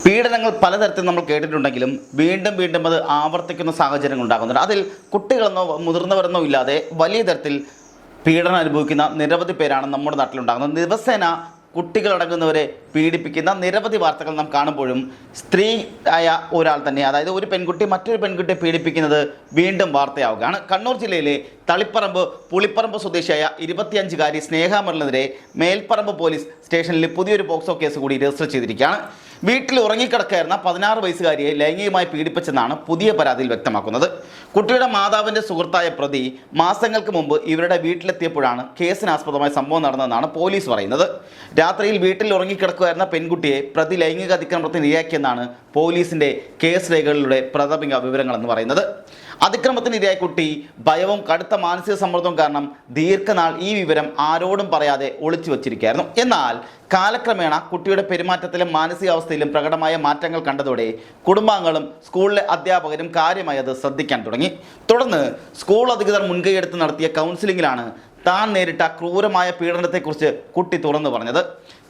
പീഡനങ്ങൾ പലതരത്തിൽ നമ്മൾ കേട്ടിട്ടുണ്ടെങ്കിലും വീണ്ടും വീണ്ടും അത് ആവർത്തിക്കുന്ന സാഹചര്യങ്ങൾ ഉണ്ടാകുന്നുണ്ട്. അതിൽ കുട്ടികളെന്നോ മുതിർന്നവരെന്നോ ഇല്ലാതെ വലിയ തരത്തിൽ പീഡനം അനുഭവിക്കുന്ന നിരവധി പേരാണ് നമ്മുടെ നാട്ടിലുണ്ടാകുന്നത്. ദിവസേന കുട്ടികളടങ്ങുന്നവരെ പീഡിപ്പിക്കുന്ന നിരവധി വാർത്തകൾ നാം കാണുമ്പോഴും സ്ത്രീ ആയ ഒരാൾ തന്നെ, അതായത് ഒരു പെൺകുട്ടി മറ്റൊരു പെൺകുട്ടിയെ പീഡിപ്പിക്കുന്നത് വീണ്ടും വാർത്തയാവുകയാണ്. കണ്ണൂർ ജില്ലയിലെ തളിപ്പറമ്പ് പുളിപ്പറമ്പ് സ്വദേശിയായ 25-കാരി സ്നേഹ മെറിലിനെതിരെ മേൽപ്പറമ്പ് പോലീസ് സ്റ്റേഷനിൽ പുതിയൊരു പോക്സോ കേസ് കൂടി രജിസ്റ്റർ ചെയ്തിരിക്കുകയാണ്. വീട്ടിൽ ഉറങ്ങിക്കിടക്കായിരുന്ന 16 വയസ്സുകാരിയെ ലൈംഗികമായി പീഡിപ്പിച്ചെന്നാണ് പുതിയ പരാതിയിൽ വ്യക്തമാക്കുന്നത്. കുട്ടിയുടെ മാതാവിൻ്റെ സുഹൃത്തായ പ്രതി മാസങ്ങൾക്ക് മുമ്പ് ഇവരുടെ വീട്ടിലെത്തിയപ്പോഴാണ് കേസിനാസ്പദമായ സംഭവം നടന്നതെന്നാണ് പോലീസ് പറയുന്നത്. രാത്രിയിൽ വീട്ടിൽ ഉറങ്ങിക്കിടക്കുകയായിരുന്ന പെൺകുട്ടിയെ പ്രതി ലൈംഗിക അതിക്രമത്തിന് ഇരയാക്കിയെന്നാണ് പോലീസിൻ്റെ കേസ് രേഖകളിലൂടെ പ്രാഥമിക വിവരങ്ങളെന്ന് പറയുന്നത്. അതിക്രമത്തിന് ഇരയായ കുട്ടി ഭയവും കടുത്ത മാനസിക സമ്മർദ്ദവും കാരണം ദീർഘനാൾ ഈ വിവരം ആരോടും പറയാതെ ഒളിച്ചു വച്ചിരിക്കുകയായിരുന്നു. എന്നാൽ കാലക്രമേണ കുട്ടിയുടെ പെരുമാറ്റത്തിലും മാനസികാവസ്ഥയിലും പ്രകടമായ മാറ്റങ്ങൾ കണ്ടതോടെ കുടുംബാംഗങ്ങളും സ്കൂളിലെ അധ്യാപകരും കാര്യമായി അത് ശ്രദ്ധിക്കാൻ തുടങ്ങി. തുടർന്ന് സ്കൂൾ അധികൃതർ മുൻകൈയെടുത്ത് നടത്തിയ കൗൺസിലിങ്ങിലാണ് താൻ നേരിട്ട ക്രൂരമായ പീഡനത്തെക്കുറിച്ച് കുട്ടി തുറന്നു പറഞ്ഞത്.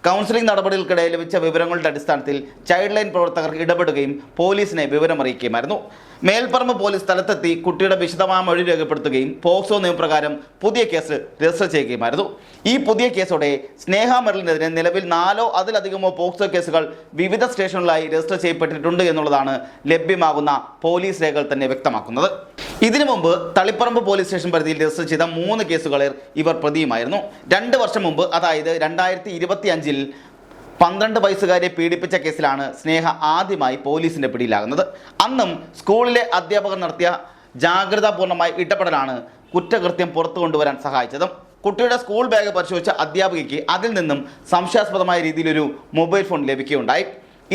കൗൺസിലിംഗ് നടപടികൾക്കിടെ ലഭിച്ച വിവരങ്ങളുടെ അടിസ്ഥാനത്തിൽ ചൈൽഡ് ലൈൻ പ്രവർത്തകർ ഇടപെടുകയും പോലീസിനെ വിവരമറിയിക്കുകയുമായിരുന്നു. മേൽപ്പറമ്പ് പോലീസ് സ്ഥലത്തെത്തി കുട്ടിയുടെ വിശദമായ മൊഴി രേഖപ്പെടുത്തുകയും പോക്സോ നിയമപ്രകാരം പുതിയ കേസ് രജിസ്റ്റർ ചെയ്യുകയുമായിരുന്നു. ഈ പുതിയ കേസോടെ സ്നേഹ മെറിലിനെതിരെ നിലവിൽ 4 അതിലധികമോ പോക്സോ കേസുകൾ വിവിധ സ്റ്റേഷനുകളിലായി രജിസ്റ്റർ ചെയ്യപ്പെട്ടിട്ടുണ്ട് എന്നുള്ളതാണ് ലഭ്യമാകുന്ന പോലീസ് രേഖകൾ തന്നെ വ്യക്തമാക്കുന്നത്. ഇതിനു മുമ്പ് തളിപ്പറമ്പ് പോലീസ് സ്റ്റേഷൻ പരിധിയിൽ രജിസ്റ്റർ ചെയ്ത 3 കേസുകളിൽ ഇവർ പ്രതിയുമായിരുന്നു. 2 വർഷം മുമ്പ്, അതായത് 2025-ൽ 12 വയസ്സുകാരെ പീഡിപ്പിച്ച കേസിലാണ് സ്നേഹ ആദ്യമായി പോലീസിൻ്റെ പിടിയിലാകുന്നത്. അന്നും സ്കൂളിലെ അധ്യാപകർ നടത്തിയ ജാഗ്രതാപൂർണമായ ഇടപെടലാണ് കുറ്റകൃത്യം പുറത്തു കൊണ്ടുവരാൻ സഹായിച്ചതും. കുട്ടിയുടെ സ്കൂൾ ബാഗ് പരിശോധിച്ച അധ്യാപികയ്ക്ക് അതിൽ നിന്നും സംശയാസ്പദമായ രീതിയിലൊരു മൊബൈൽ ഫോൺ ലഭിക്കുകയുണ്ടായി.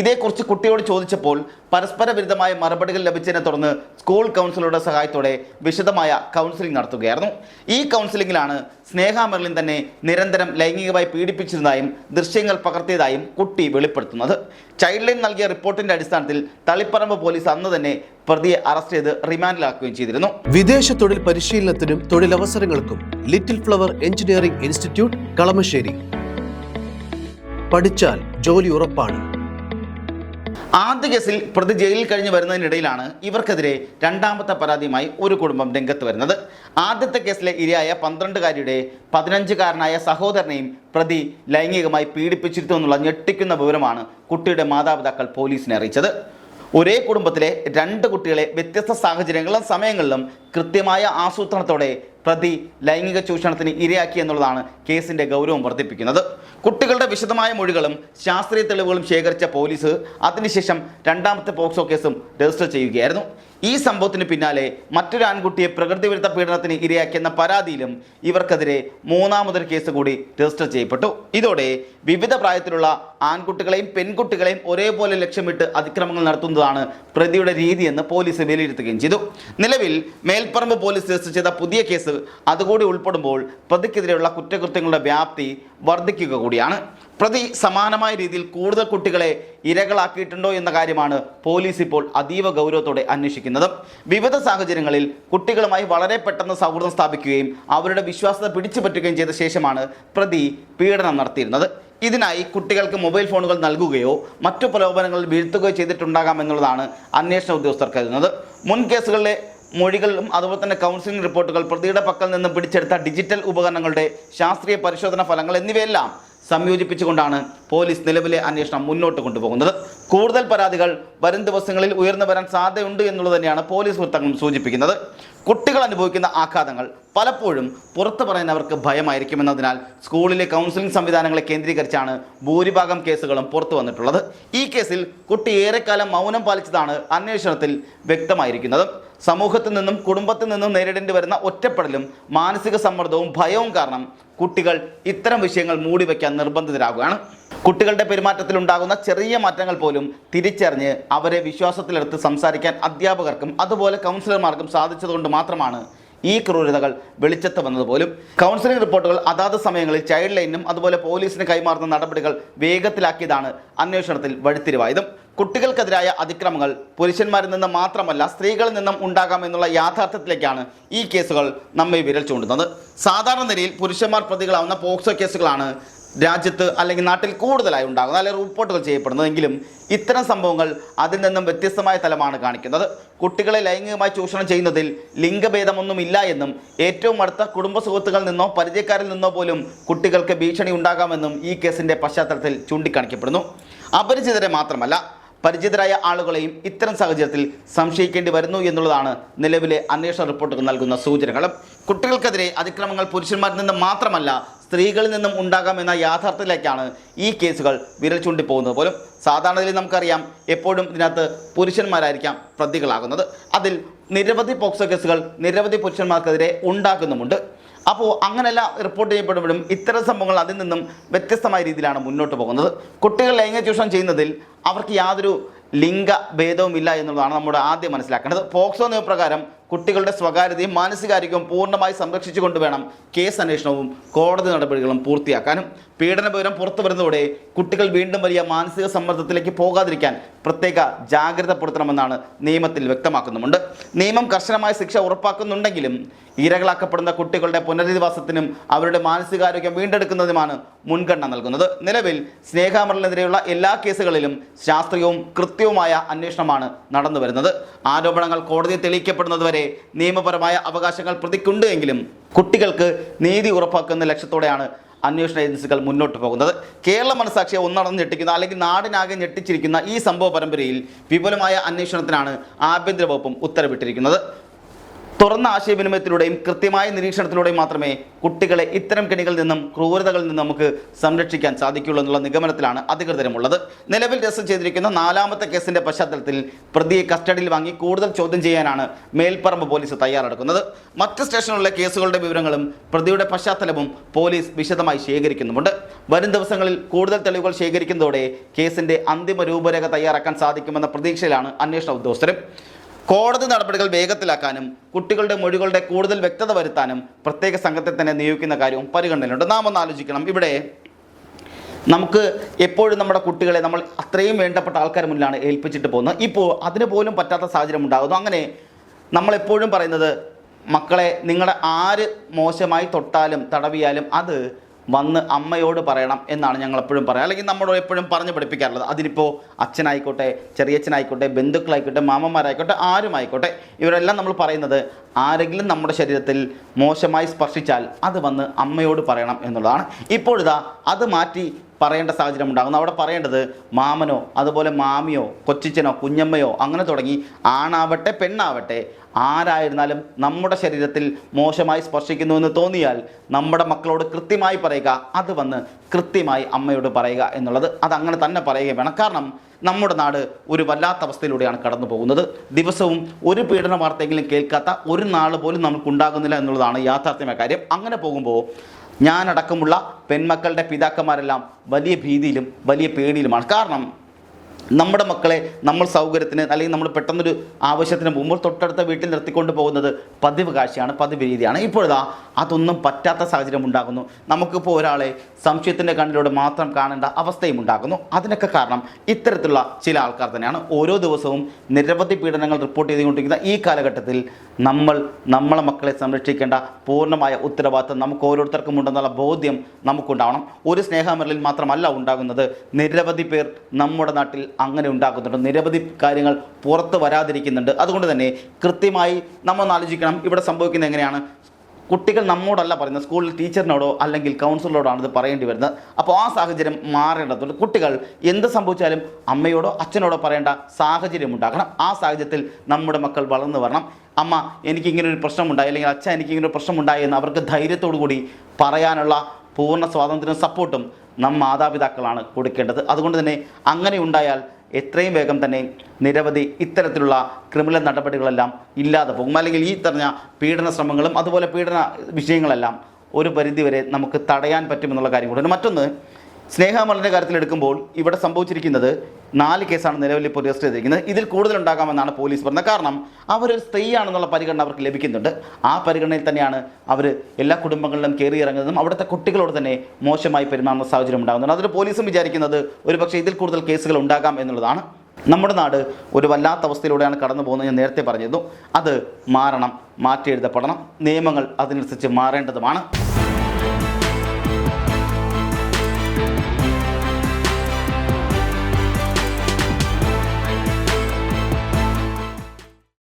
ഇതേക്കുറിച്ച് കുട്ടിയോട് ചോദിച്ചപ്പോൾ പരസ്പര വിരുദ്ധമായ മറുപടികൾ ലഭിച്ചതിനെ തുടർന്ന് സ്കൂൾ കൗൺസിലറുടെ സഹായത്തോടെ വിശദമായ കൗൺസിലിംഗ് നടത്തുകയായിരുന്നു. ഈ കൗൺസിലിംഗിലാണ് സ്നേഹ മെറിലിൻ തന്നെ നിരന്തരം ലൈംഗികമായി പീഡിപ്പിച്ചിരുന്നതായും ദൃശ്യങ്ങൾ പകർത്തിയതായും കുട്ടി വെളിപ്പെടുത്തുന്നത്. ചൈൽഡ് ലൈൻ നൽകിയ റിപ്പോർട്ടിന്റെ അടിസ്ഥാനത്തിൽ തളിപ്പറമ്പ് പോലീസ് അന്ന് തന്നെ പ്രതിയെ അറസ്റ്റ് ചെയ്ത് റിമാൻഡിലാക്കുകയും ചെയ്തിരുന്നു. വിദേശ തൊഴിൽ പരിശീലനത്തിനും തൊഴിലവസരങ്ങൾക്കും little flower engineering institute Kalamassery. പഠിച്ചാൽ ജോലി ഉറപ്പാണ്. ആദ്യ കേസിൽ പ്രതി ജയിലിൽ കഴിഞ്ഞ് വരുന്നതിനിടയിലാണ് ഇവർക്കെതിരെ രണ്ടാമത്തെ പരാതിയുമായി ഒരു കുടുംബം രംഗത്ത് വരുന്നത്. ആദ്യത്തെ കേസിലെ ഇരയായ 12-കാരിയുടെ 15-കാരനായ സഹോദരനെയും പ്രതി ലൈംഗികമായി പീഡിപ്പിച്ചിരുന്നു എന്നുള്ള ഞെട്ടിക്കുന്ന വിവരമാണ് കുട്ടിയുടെ മാതാപിതാക്കൾ പോലീസിനെ അറിയിച്ചത്. ഒരേ കുടുംബത്തിലെ 2 കുട്ടികളെ വ്യത്യസ്ത സാഹചര്യങ്ങളിലും സമയങ്ങളിലും കൃത്യമായ ആസൂത്രണത്തോടെ പ്രതി ലൈംഗിക ചൂഷണത്തിന് ഇരയാക്കി എന്നുള്ളതാണ് കേസിൻ്റെ ഗൗരവം വർദ്ധിപ്പിക്കുന്നത്. കുട്ടികളുടെ വിശദമായ മൊഴികളും ശാസ്ത്രീയ തെളിവുകളും ശേഖരിച്ച പോലീസ് അതിനുശേഷം രണ്ടാമത്തെ പോക്സോ കേസും രജിസ്റ്റർ ചെയ്യുകയായിരുന്നു. ഈ സംഭവത്തിന് പിന്നാലെ മറ്റൊരു ആൺകുട്ടിയെ പ്രകൃതിവിരുദ്ധ പീഡനത്തിന് ഇരയാക്കിയെന്ന പരാതിയിലും ഇവർക്കെതിരെ മൂന്നാമതൊരു കേസ് കൂടി രജിസ്റ്റർ ചെയ്യപ്പെട്ടു. ഇതോടെ വിവിധ പ്രായത്തിലുള്ള ആൺകുട്ടികളെയും പെൺകുട്ടികളെയും ഒരേപോലെ ലക്ഷ്യമിട്ട് അതിക്രമങ്ങൾ നടത്തുന്നതാണ് പ്രതിയുടെ രീതിയെന്ന് പോലീസ് വിലയിരുത്തുകയും ചെയ്തു. നിലവിൽ മേൽപ്പറമ്പ് പോലീസ് രജിസ്റ്റർ ചെയ്ത പുതിയ കേസ് അതുകൂടി ഉൾപ്പെടുമ്പോൾ പ്രതിക്കെതിരെയുള്ള കുറ്റകൃത്യങ്ങളുടെ വ്യാപ്തി വർദ്ധിക്കുക കൂടിയാണ്. പ്രതി സമാനമായ രീതിയിൽ കൂടുതൽ കുട്ടികളെ ഇരകളാക്കിയിട്ടുണ്ടോ എന്ന കാര്യമാണ് പോലീസ് ഇപ്പോൾ അതീവ ഗൗരവത്തോടെ അന്വേഷിക്കുന്നത്. വിവിധ സാഹചര്യങ്ങളിൽ കുട്ടികളുമായി വളരെ പെട്ടെന്ന് സൗഹൃദം സ്ഥാപിക്കുകയും അവരുടെ വിശ്വാസത പിടിച്ചുപറ്റുകയും ചെയ്ത ശേഷമാണ് പ്രതി പീഡനം നടത്തിയിരുന്നത്. ഇതിനായി കുട്ടികൾക്ക് മൊബൈൽ ഫോണുകൾ നൽകുകയോ മറ്റു പ്രലോഭനങ്ങളിൽ വീഴ്ത്തുകയോ ചെയ്തിട്ടുണ്ടാകാം എന്നുള്ളതാണ് അന്വേഷണ ഉദ്യോഗസ്ഥർ കരുതുന്നത്. മുൻ കേസുകളിലെ മൊഴികളും അതുപോലെ തന്നെ കൗൺസിലിംഗ് റിപ്പോർട്ടുകൾ, പ്രതിയുടെ പക്കൽ നിന്നും പിടിച്ചെടുത്ത ഡിജിറ്റൽ ഉപകരണങ്ങളുടെ ശാസ്ത്രീയ പരിശോധനാ ഫലങ്ങൾ എന്നിവയെല്ലാം സംയോജിപ്പിച്ചുകൊണ്ടാണ് പോലീസ് നിലവിലെ അന്വേഷണം മുന്നോട്ട് കൊണ്ടുപോകുന്നത്. കൂടുതൽ പരാതികൾ വരും ദിവസങ്ങളിൽ ഉയർന്നു വരാൻ സാധ്യതയുണ്ട് എന്നുള്ളത് തന്നെയാണ് പോലീസ് വൃത്തങ്ങളും സൂചിപ്പിക്കുന്നത്. കുട്ടികൾ അനുഭവിക്കുന്ന ആഘാതങ്ങൾ പലപ്പോഴും പുറത്തു പറയുന്നവർക്ക് ഭയമായിരിക്കുമെന്നതിനാൽ സ്കൂളിലെ കൗൺസിലിംഗ് സംവിധാനങ്ങളെ കേന്ദ്രീകരിച്ചാണ് ഭൂരിഭാഗം കേസുകളും പുറത്തു വന്നിട്ടുള്ളത്. ഈ കേസിൽ കുട്ടി ഏറെക്കാലം മൗനം പാലിച്ചതാണ് അന്വേഷണത്തിൽ വ്യക്തമായിരിക്കുന്നത്. സമൂഹത്തിൽ നിന്നും കുടുംബത്തിൽ നിന്നും നേരിടേണ്ടി വരുന്ന ഒറ്റപ്പെടലും മാനസിക സമ്മർദ്ദവും ഭയവും കാരണം കുട്ടികൾ ഇത്തരം വിഷയങ്ങൾ മൂടിവെക്കാൻ നിർബന്ധിതരാകുകയാണ്. കുട്ടികളുടെ പെരുമാറ്റത്തിൽ ഉണ്ടാകുന്ന ചെറിയ മാറ്റങ്ങൾ പോലും തിരിച്ചറിഞ്ഞ് അവരെ വിശ്വാസത്തിലെടുത്ത് സംസാരിക്കാൻ അധ്യാപകർക്കും അതുപോലെ കൗൺസിലർമാർക്കും സാധിച്ചതുകൊണ്ട് മാത്രമാണ് ഈ ക്രൂരതകൾ വെളിച്ചത്ത് വന്നത് പോലും. കൗൺസിലിംഗ് റിപ്പോർട്ടുകൾ അതാത് സമയങ്ങളിൽ ചൈൽഡ് ലൈനും അതുപോലെ പോലീസിന് കൈമാറുന്ന നടപടികൾ വേഗത്തിലാക്കിയതാണ് അന്വേഷണത്തിൽ വഴിത്തിരിവായതും. കുട്ടികൾക്കെതിരായ അതിക്രമങ്ങൾ പുരുഷന്മാരിൽ നിന്ന് മാത്രമല്ല സ്ത്രീകളിൽ നിന്നും ഉണ്ടാകാമെന്നുള്ള യാഥാർത്ഥ്യത്തിലേക്കാണ് ഈ കേസുകൾ നമ്മെ വിരൽ ചൂണ്ടുന്നത്. സാധാരണ നിലയിൽ പുരുഷന്മാർ പ്രതികളാവുന്ന പോക്സോ കേസുകളാണ് രാജ്യത്ത് അല്ലെങ്കിൽ നാട്ടിൽ കൂടുതലായി ഉണ്ടാകുന്നത് അല്ലെങ്കിൽ റിപ്പോർട്ടുകൾ ചെയ്യപ്പെടുന്നതെങ്കിലും ഇത്തരം സംഭവങ്ങൾ അതിൽ നിന്നും വ്യത്യസ്തമായ തലമാണ് കാണിക്കുന്നത്. കുട്ടികളെ ലൈംഗികമായി ചൂഷണം ചെയ്യുന്നതിൽ ലിംഗഭേദമൊന്നുമില്ല എന്നും ഏറ്റവും അടുത്ത കുടുംബ സുഹൃത്തുക്കളിൽ നിന്നോ പരിചയക്കാരിൽ നിന്നോ പോലും കുട്ടികൾക്ക് ഭീഷണി ഉണ്ടാകാമെന്നും ഈ കേസിൻ്റെ പശ്ചാത്തലത്തിൽ ചൂണ്ടിക്കാണിക്കപ്പെടുന്നു. അപരിചിതരെ മാത്രമല്ല, പരിചിതരായ ആളുകളെയും ഇത്തരം സാഹചര്യത്തിൽ സംശയിക്കേണ്ടി വരുന്നു എന്നുള്ളതാണ് നിലവിലെ അന്വേഷണ റിപ്പോർട്ടുകൾ നൽകുന്ന സൂചനകളും. കുട്ടികൾക്കെതിരെ അതിക്രമങ്ങൾ പുരുഷന്മാരിൽ നിന്നും മാത്രമല്ല സ്ത്രീകളിൽ നിന്നും ഉണ്ടാകാമെന്ന യാഥാർത്ഥ്യത്തിലേക്കാണ് ഈ കേസുകൾ വിരൽ ചൂണ്ടിപ്പോകുന്നത് പോലും. സാധാരണയിൽ നമുക്കറിയാം എപ്പോഴും ഇതിനകത്ത് പുരുഷന്മാരായിരിക്കാം പ്രതികളാകുന്നത്. അതിൽ നിരവധി പോക്സോ കേസുകൾ നിരവധി പുരുഷന്മാർക്കെതിരെ ഉണ്ടാക്കുന്നുമുണ്ട്. അപ്പോൾ അങ്ങനെല്ലാം റിപ്പോർട്ട് ചെയ്യപ്പെടുമ്പോഴും ഇത്തരം സംഭവങ്ങൾ അതിൽ നിന്നും വ്യത്യസ്തമായ രീതിയിലാണ് മുന്നോട്ട് പോകുന്നത്. കുട്ടികൾ ലൈംഗിക ചൂഷണം ചെയ്യുന്നതിൽ അവർക്ക് യാതൊരു ലിംഗഭേദവുമില്ല എന്നുള്ളതാണ് നമ്മുടെ ആദ്യം മനസ്സിലാക്കേണ്ടത്. പോക്സോ നിയമപ്രകാരം കുട്ടികളുടെ സ്വകാര്യതയും മാനസികാരോഗ്യവും പൂർണ്ണമായി സംരക്ഷിച്ചുകൊണ്ട് വേണം കേസ് അന്വേഷണവും കോടതി നടപടികളും പൂർത്തിയാക്കാനും. പീഡന വിവരം പുറത്തു വരുന്നതോടെ കുട്ടികൾ വീണ്ടും വലിയ മാനസിക സമ്മർദ്ദത്തിലേക്ക് പോകാതിരിക്കാൻ പ്രത്യേക ജാഗ്രത പുലർത്തണമെന്നാണ് നിയമത്തിൽ വ്യക്തമാക്കുന്നുമുണ്ട്. നിയമം കർശനമായ ശിക്ഷ ഉറപ്പാക്കുന്നുണ്ടെങ്കിലും ഇരകളാക്കപ്പെടുന്ന കുട്ടികളുടെ പുനരധിവാസത്തിനും അവരുടെ മാനസികാരോഗ്യം വീണ്ടെടുക്കുന്നതിനുമാണ് മുൻഗണന നൽകുന്നത്. നിലവിൽ സ്നേഹാമരണത്തിനെതിരെയുള്ള എല്ലാ കേസുകളിലും ശാസ്ത്രീയവും കൃത്യവുമായ അന്വേഷണമാണ് നടന്നു വരുന്നത്. ആരോപണങ്ങൾ കോടതിയിൽ തെളിയിക്കപ്പെടുന്നതുവരെ നിയമപരമായ അവകാശങ്ങൾ പ്രതിക്കുണ്ട് എങ്കിലും കുട്ടികൾക്ക് നീതി ഉറപ്പാക്കുന്ന ലക്ഷ്യത്തോടെയാണ് അന്വേഷണ ഏജൻസികൾ മുന്നോട്ട് പോകുന്നത്. കേരള മനസാക്ഷിയെ ഒന്നടന്ന് ഞെട്ടിക്കുന്ന അല്ലെങ്കിൽ നാടിനാകെ ഞെട്ടിച്ചിരിക്കുന്ന ഈ സംഭവ പരമ്പരയിൽ വിപുലമായ അന്വേഷണത്തിനാണ് ആഭ്യന്തര വകുപ്പും ഉത്തരവിട്ടിരിക്കുന്നത്. തുറന്ന ആശയവിനിമയത്തിലൂടെയും കൃത്യമായ നിരീക്ഷണത്തിലൂടെയും മാത്രമേ കുട്ടികളെ ഇത്തരം കെണികളിൽ നിന്നും ക്രൂരതകളിൽ നിന്നും നമുക്ക് സംരക്ഷിക്കാൻ സാധിക്കുള്ളൂ എന്നുള്ള നിഗമനത്തിലാണ് അധികൃതരുമുള്ളത്. നിലവിൽ രജിസ്റ്റർ ചെയ്തിരിക്കുന്ന 4ാമത്തെ കേസിന്റെ പശ്ചാത്തലത്തിൽ പ്രതിയെ കസ്റ്റഡിയിൽ വാങ്ങി കൂടുതൽ ചോദ്യം ചെയ്യാനാണ് മേൽപ്പറമ്പ് പോലീസ് തയ്യാറെടുക്കുന്നത്. മറ്റ് സ്റ്റേഷനിലുള്ള കേസുകളുടെ വിവരങ്ങളും പ്രതിയുടെ പശ്ചാത്തലവും പോലീസ് വിശദമായി ശേഖരിക്കുന്നുമുണ്ട്. വരും ദിവസങ്ങളിൽ കൂടുതൽ തെളിവുകൾ ശേഖരിക്കുന്നതോടെ കേസിന്റെ അന്തിമ രൂപരേഖ തയ്യാറാക്കാൻ സാധിക്കുമെന്ന പ്രതീക്ഷയിലാണ് അന്വേഷണ ഉദ്യോഗസ്ഥരും. കോടതി നടപടികൾ വേഗത്തിലാക്കാനും കുട്ടികളുടെ മൊഴികളുടെ കൂടുതൽ വ്യക്തത വരുത്താനും പ്രത്യേക സംഘത്തെ തന്നെ നിയോഗിക്കുന്ന കാര്യവും പരിഗണനയിലുണ്ട്. നാം ഒന്ന് ആലോചിക്കണം, ഇവിടെ നമുക്ക് എപ്പോഴും നമ്മുടെ കുട്ടികളെ നമ്മൾ അത്രയും വേണ്ടപ്പെട്ട ആൾക്കാർ മുന്നിലാണ് ഏൽപ്പിച്ചിട്ട് പോകുന്നത്. ഇപ്പോൾ അതിന് പോലും പറ്റാത്ത സാഹചര്യം ഉണ്ടാകുന്നു. അങ്ങനെ നമ്മളെപ്പോഴും പറയുന്നത്, മക്കളെ നിങ്ങളുടെ ആര് മോശമായി തൊട്ടാലും തടവിയാലും അത് വന്ന് അമ്മയോട് പറയണം എന്നാണ് ഞങ്ങൾ എപ്പോഴും പറയുക, അല്ലെങ്കിൽ നമ്മളോട് എപ്പോഴും പറഞ്ഞു പഠിപ്പിക്കാറുള്ളത്. അതിനിപ്പോൾ അച്ഛനായിക്കോട്ടെ, ചെറിയച്ഛനായിക്കോട്ടെ, ബന്ധുക്കളായിക്കോട്ടെ, മാമന്മാരായിക്കോട്ടെ, ആരുമായിക്കോട്ടെ, ഇവരെല്ലാം നമ്മൾ പറയുന്നത് ആരെങ്കിലും നമ്മുടെ ശരീരത്തിൽ മോശമായി സ്പർശിച്ചാൽ അത് വന്ന് അമ്മയോട് പറയണം എന്നുള്ളതാണ്. ഇപ്പോഴിതാ അത് മാറ്റി പറയേണ്ട സാഹചര്യം ഉണ്ടാകുന്നു. അവിടെ പറയേണ്ടത് മാമനോ അതുപോലെ മാമിയോ കൊച്ചിച്ചനോ കുഞ്ഞമ്മയോ അങ്ങനെ തുടങ്ങി ആണാവട്ടെ പെണ്ണാവട്ടെ ആരായിരുന്നാലും നമ്മുടെ ശരീരത്തിൽ മോശമായി സ്പർശിക്കുന്നുവെന്ന് തോന്നിയാൽ നമ്മുടെ മക്കളോട് കൃത്യമായി പറയുക, അത് വന്ന് കൃത്യമായി അമ്മയോട് പറയുക എന്നുള്ളത് അതങ്ങനെ തന്നെ പറയുക വേണം. കാരണം നമ്മുടെ നാട് ഒരു വല്ലാത്ത അവസ്ഥയിലൂടെയാണ് കടന്നു പോകുന്നത്. ദിവസവും ഒരു പീഡന വാർത്തയെങ്കിലും കേൾക്കാത്ത ഒരു നാൾ പോലും നമുക്കുണ്ടാകുന്നില്ല എന്നുള്ളതാണ് യാഥാർത്ഥ്യമായ കാര്യം. അങ്ങനെ പോകുമ്പോൾ ഞാനടക്കമുള്ള പെൺമക്കളുടെ പിതാക്കന്മാരെല്ലാം വലിയ ഭീതിയിലും വലിയ പേടിയിലുമാണ്. കാരണം നമ്മുടെ മക്കളെ നമ്മൾ സൗകര്യത്തിന് അല്ലെങ്കിൽ നമ്മൾ പെട്ടെന്നൊരു ആവശ്യത്തിന് മുമ്പ് തൊട്ടടുത്ത വീട്ടിൽ നിർത്തിക്കൊണ്ട് പോകുന്നത് പതിവ് കാഴ്ചയാണ്, പതിവ് രീതിയാണ്. ഇപ്പോഴിതാ അതൊന്നും പറ്റാത്ത സാഹചര്യം ഉണ്ടാകുന്നു. നമുക്കിപ്പോൾ ഒരാളെ സംശയത്തിൻ്റെ കണ്ണിലൂടെ മാത്രം കാണേണ്ട അവസ്ഥയും ഉണ്ടാകുന്നു. അതിനൊക്കെ കാരണം ഇത്തരത്തിലുള്ള ചില ആൾക്കാർ തന്നെയാണ്. ഓരോ ദിവസവും നിരവധി പീഡനങ്ങൾ റിപ്പോർട്ട് ചെയ്തുകൊണ്ടിരിക്കുന്ന ഈ കാലഘട്ടത്തിൽ നമ്മളെ മക്കളെ സംരക്ഷിക്കേണ്ട പൂർണ്ണമായ ഉത്തരവാദിത്വം നമുക്ക് ഓരോരുത്തർക്കും ഉണ്ടെന്നുള്ള ബോധ്യം നമുക്കുണ്ടാവണം. ഒരു സ്നേഹമരലിൽ മാത്രമല്ല ഉണ്ടാകുന്നത്, നിരവധി പേർ നമ്മുടെ നാട്ടിൽ അങ്ങനെ ഉണ്ടാക്കുന്നുണ്ട്. നിരവധി കാര്യങ്ങൾ പുറത്ത് വരാതിരിക്കുന്നുണ്ട്. അതുകൊണ്ട് തന്നെ കൃത്യമായി നമ്മൾ ആലോചിക്കണം ഇവിടെ സംഭവിക്കുന്നത് എങ്ങനെയാണ്. കുട്ടികൾ നമ്മോടല്ല പറയുന്നത്, സ്കൂളിൽ ടീച്ചറിനോടോ അല്ലെങ്കിൽ കൗൺസിലറോടാണ് ഇത് പറയേണ്ടി വരുന്നത്. അപ്പോൾ ആ സാഹചര്യം മാറേണ്ടതുണ്ട്. കുട്ടികൾ എന്ത് സംഭവിച്ചാലും അമ്മയോടോ അച്ഛനോടോ പറയേണ്ട സാഹചര്യം ഉണ്ടാക്കണം. ആ സാഹചര്യത്തിൽ നമ്മുടെ മക്കൾ വളർന്നു വരണം. അമ്മ എനിക്കിങ്ങനൊരു പ്രശ്നമുണ്ടായി അല്ലെങ്കിൽ അച്ഛൻ എനിക്കിങ്ങനൊരു പ്രശ്നമുണ്ടായി എന്ന് അവർക്ക് ധൈര്യത്തോടു കൂടി പറയാനുള്ള പൂർണ്ണ സ്വാതന്ത്ര്യവും സപ്പോർട്ടും മാതാപിതാക്കളാണ് കൊടുക്കേണ്ടത്. അതുകൊണ്ട് തന്നെ അങ്ങനെ ഉണ്ടായാൽ എത്രയും വേഗം തന്നെ നിരവധി ഇത്തരത്തിലുള്ള ക്രിമിനൽ നടപടികളെല്ലാം ഇല്ലാതെ പോകും. അല്ലെങ്കിൽ ഈ പറഞ്ഞ പീഡന ശ്രമങ്ങളും അതുപോലെ പീഡന വിഷയങ്ങളെല്ലാം ഒരു പരിധിവരെ നമുക്ക് തടയാൻ പറ്റുമെന്നുള്ള കാര്യം കൂടെ. മറ്റൊന്ന്, സ്നേഹമരണൻ്റെ കാര്യത്തിൽ എടുക്കുമ്പോൾ ഇവിടെ സംഭവിച്ചിരിക്കുന്നത് 4 കേസാണ് നിലവിൽ ഇപ്പോൾ രജിസ്റ്റർ ചെയ്തിരിക്കുന്നത്. ഇതിൽ കൂടുതലുണ്ടാകാമെന്നാണ് പോലീസ് പറഞ്ഞത്. കാരണം അവരൊരു സ്ത്രീയാണെന്നുള്ള പരിഗണന അവർക്ക് ലഭിക്കുന്നുണ്ട്. ആ പരിഗണനയിൽ തന്നെയാണ് അവർ എല്ലാ കുടുംബങ്ങളിലും കയറി ഇറങ്ങുന്നതും അവിടുത്തെ കുട്ടികളോട് തന്നെ മോശമായി പെരുമാറുന്ന സാഹചര്യം ഉണ്ടാകുന്നുണ്ട്. അതിൽ പോലീസും വിചാരിക്കുന്നത് ഒരുപക്ഷെ ഇതിൽ കൂടുതൽ കേസുകൾ ഉണ്ടാകാം എന്നുള്ളതാണ്. നമ്മുടെ നാട് ഒരു വല്ലാത്ത അവസ്ഥയിലൂടെയാണ് കടന്നു പോകുന്നത്. ഞാൻ നേരത്തെ പറഞ്ഞിരുന്നു, അത് മാറണം, മാറ്റി എഴുതപ്പെടണം, നിയമങ്ങൾ അതിനനുസരിച്ച് മാറേണ്ടതുമാണ്.